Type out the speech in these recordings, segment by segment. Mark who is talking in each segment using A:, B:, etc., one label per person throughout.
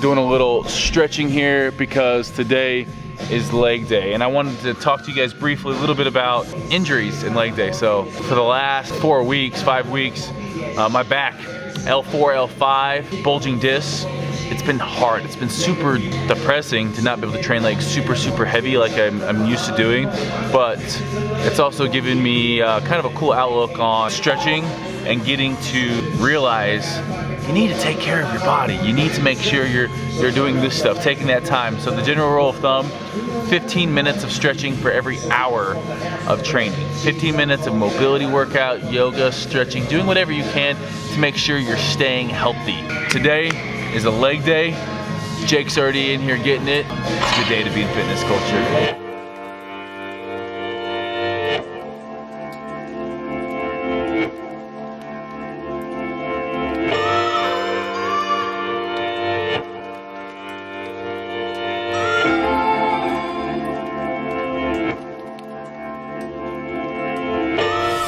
A: doing a little stretching here because today is leg day, and I wanted to talk to you guys briefly a little bit about injuries in leg day. So for the last 4 weeks, 5 weeks, my back, L4, L5, bulging discs, it's been hard. It's been super depressing to not be able to train like super heavy like I'm used to doing, but it's also given me kind of a cool outlook on stretching and getting to realize you need to take care of your body. You need to make sure you're doing this stuff, taking that time. So the general rule of thumb, 15 minutes of stretching for every hour of training. 15 minutes of mobility workout, yoga, stretching, doing whatever you can to make sure you're staying healthy. Today is a leg day. Jake's already in here getting it. It's a good day to be in fitness culture.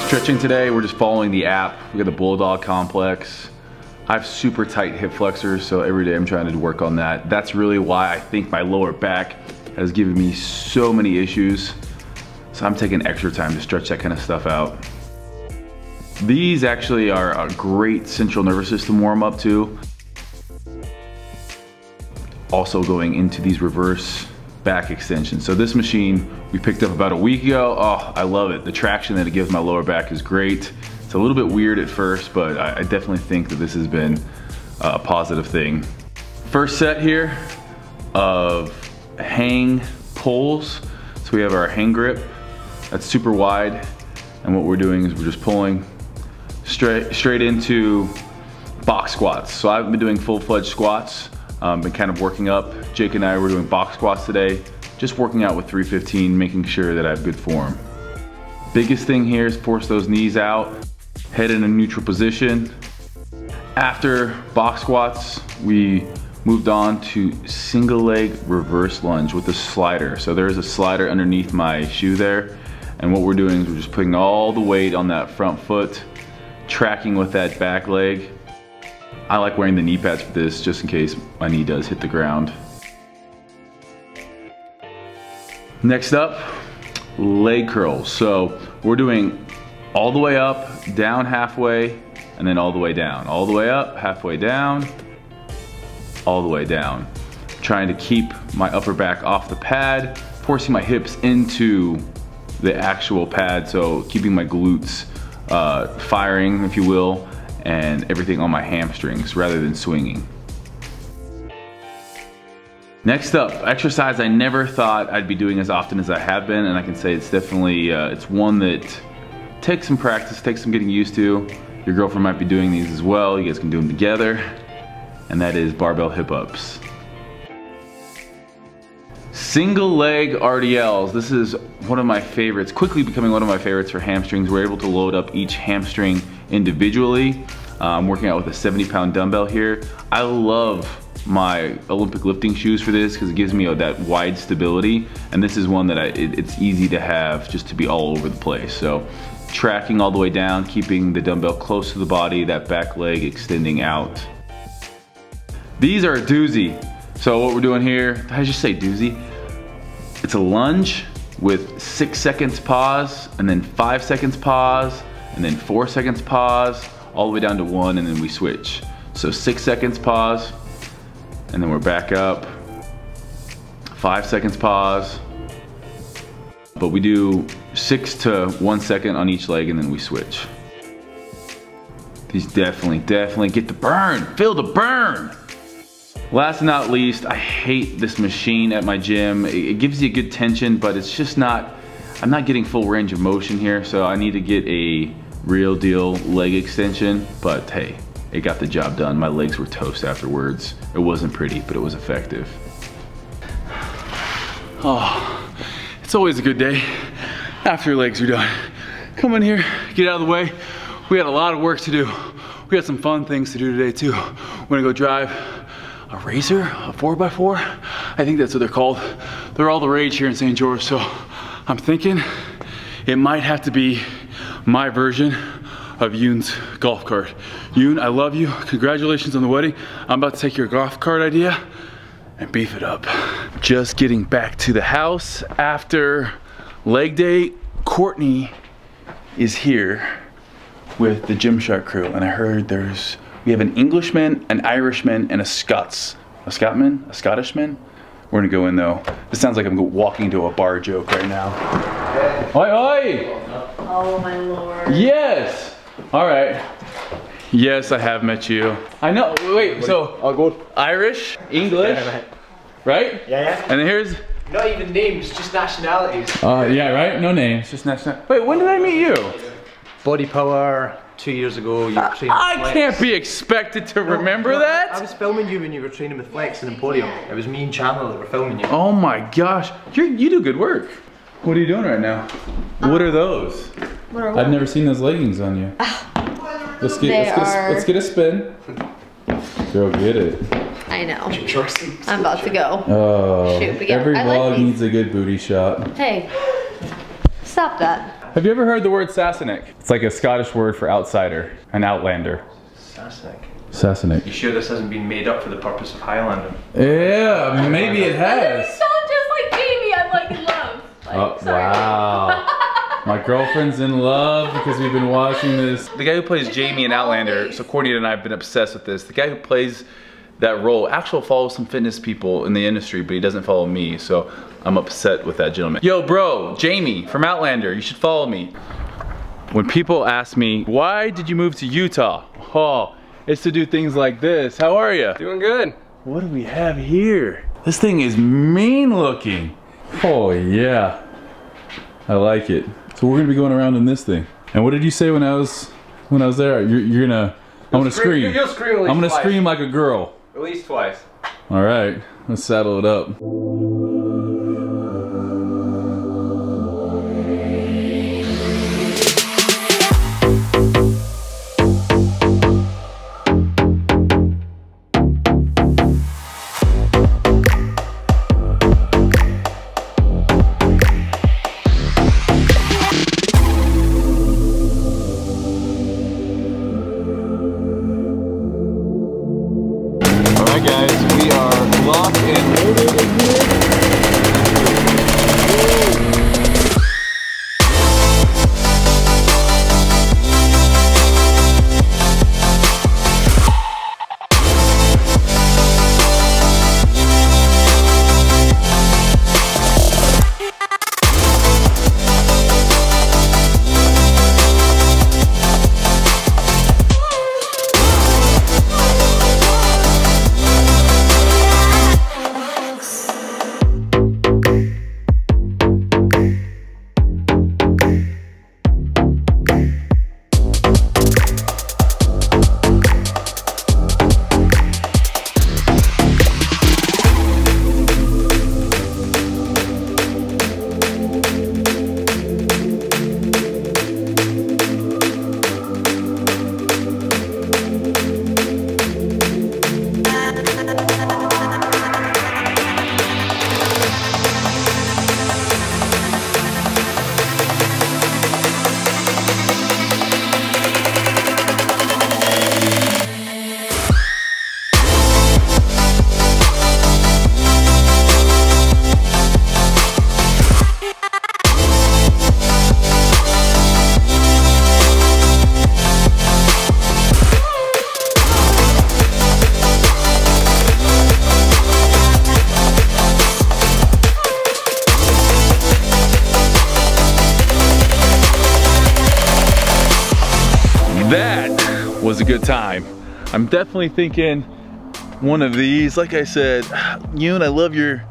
A: Stretching today, we're just following the app. We got the Bulldog Complex. I have super tight hip flexors, so every day I'm trying to work on that. That's really why I think my lower back has given me so many issues. So I'm taking extra time to stretch that kind of stuff out. These actually are a great central nervous system warm up too. Also going into these reverse back extensions. So this machine we picked up about a week ago. Oh, I love it. The traction that it gives my lower back is great. It's a little bit weird at first, but I definitely think that this has been a positive thing. First set here of hang pulls. So we have our hang grip that's super wide, and what we're doing is we're just pulling straight into box squats. So I've been doing full-fledged squats. Been kind of working up. Jake and I were doing box squats today, just working out with 315, making sure that I have good form. Biggest thing here is force those knees out, head in a neutral position. After box squats, we moved on to single leg reverse lunge with the slider. So there's a slider underneath my shoe there, and what we're doing is we're just putting all the weight on that front foot, tracking with that back leg. I like wearing the knee pads for this just in case my knee does hit the ground. Next up, leg curls. So we're doing all the way up, down halfway, and then all the way down. All the way up, halfway down, all the way down. Trying to keep my upper back off the pad, forcing my hips into the actual pad, so keeping my glutes firing, if you will, and everything on my hamstrings rather than swinging. Next up, exercise I never thought I'd be doing as often as I have been, and I can say it's definitely, it's one that takes some practice, takes some getting used to. Your girlfriend might be doing these as well, you guys can do them together, and that is barbell hip ups. Single leg RDLs, this is one of my favorites, quickly becoming one of my favorites for hamstrings. We're able to load up each hamstring individually. I'm working out with a 70-pound dumbbell here. I love my Olympic lifting shoes for this because it gives me that wide stability, and this is one that it's easy to have just to be all over the place. So tracking all the way down, keeping the dumbbell close to the body, that back leg extending out. These are a doozy. So what we're doing here, did I just say doozy? It's a lunge with 6 seconds pause, and then 5 seconds pause, and then 4 seconds pause, all the way down to 1, and then we switch. So 6 seconds pause, and then we're back up. 5 seconds pause. But we do 6 to 1 second on each leg, and then we switch. These definitely get the burn. Feel the burn. Last but not least, I hate this machine at my gym. It gives you good tension, but it's just not, I'm not getting full range of motion here, so I need to get a real deal leg extension, but hey, it got the job done. My legs were toast afterwards. It wasn't pretty, but it was effective. Oh, it's always a good day after your legs are done. Come in here, get out of the way. We had a lot of work to do. We got some fun things to do today too. We're gonna go drive a Razor, a 4x4. I think that's what they're called. They're all the rage here in St. George, so I'm thinking it might have to be my version of Yoon's golf cart. Yoon, I love you. Congratulations on the wedding. I'm about to take your golf cart idea and beef it up. Just getting back to the house after leg day. Courtney is here with the Gymshark crew, and I heard we have an Englishman, an Irishman, and a Scottishman. We're gonna go in though. This sounds like I'm walking into a bar joke right now. Oi, oi!
B: Oh my lord.
A: Yes! All right. Yes, I have met you. I know, wait, so
C: I'll go.
A: Irish, English, right?
C: Yeah.
A: And then here's...
C: Not even names, just nationalities.
A: Yeah, right? No names, just national. Wait, when did I meet you?
C: Body Power, 2 years ago, you were training with
A: I
C: Flex.
A: can't be expected to remember that.
C: I was filming you when you were training with Flex in Emporium. It was me and Chandler that were filming you.
A: Oh my gosh, you do good work. What are you doing right now? What are those? I've never seen those leggings on you. Let's get a spin. Girl, get it.
B: I know. I'm about to go.
A: Oh,
B: Shoot, but yeah,
A: every
B: I like
A: vlog
B: these.
A: needs a good booty shot.
B: Hey, stop that.
A: Have you ever heard the word Sassenach? It's like a Scottish word for outsider, an outlander.
C: Sassenach.
A: Sassenach.
C: You sure this hasn't been made up for the purpose of Highlander?
A: Yeah, maybe it has.
B: You sound just like Jamie. I'm like in love. Like,
A: Oh,
B: sorry.
A: wow. My girlfriend's in love because we've been watching this. The guy who plays Jamie in Outlander, so Courtney and I have been obsessed with this. The guy who plays that role actually follows some fitness people in the industry, but he doesn't follow me, so I'm upset with that gentleman. Yo, bro, Jamie from Outlander, you should follow me. When people ask me, why did you move to Utah? Oh, it's to do things like this. How are you?
D: Doing good.
A: What do we have here? This thing is mean looking. Oh yeah, I like it. So we're gonna be going around in this thing. And what did you say when I was there? You're gonna, I'm gonna scream.
D: You'll scream at least
A: I'm gonna
D: twice.
A: scream like a girl.
D: At least twice.
A: All right, let's saddle it up. Alright guys, we are locked and loaded in here. That was a good time. I'm definitely thinking one of these. Like I said, Yoon, I love your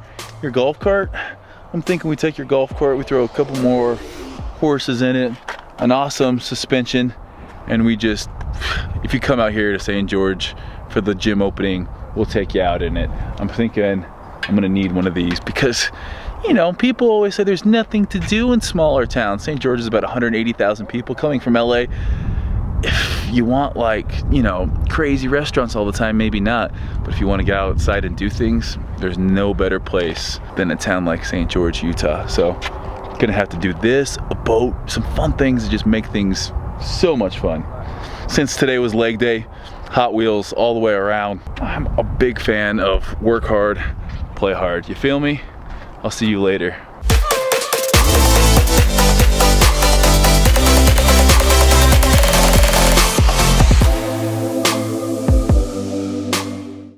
A: golf cart. I'm thinking we take your golf cart, we throw a couple more horses in it, an awesome suspension, and we just, if you come out here to St. George for the gym opening, we'll take you out in it. I'm thinking I'm gonna need one of these because, you know, people always say there's nothing to do in smaller towns. St. George is about 180,000 people coming from LA. If you want, like, you know, crazy restaurants all the time, maybe not. But if you want to get outside and do things, there's no better place than a town like St. George, Utah. So, gonna have to do this, a boat, some fun things to just make things so much fun. Since today was leg day, Hot Wheels all the way around. I'm a big fan of work hard, play hard. You feel me? I'll see you later.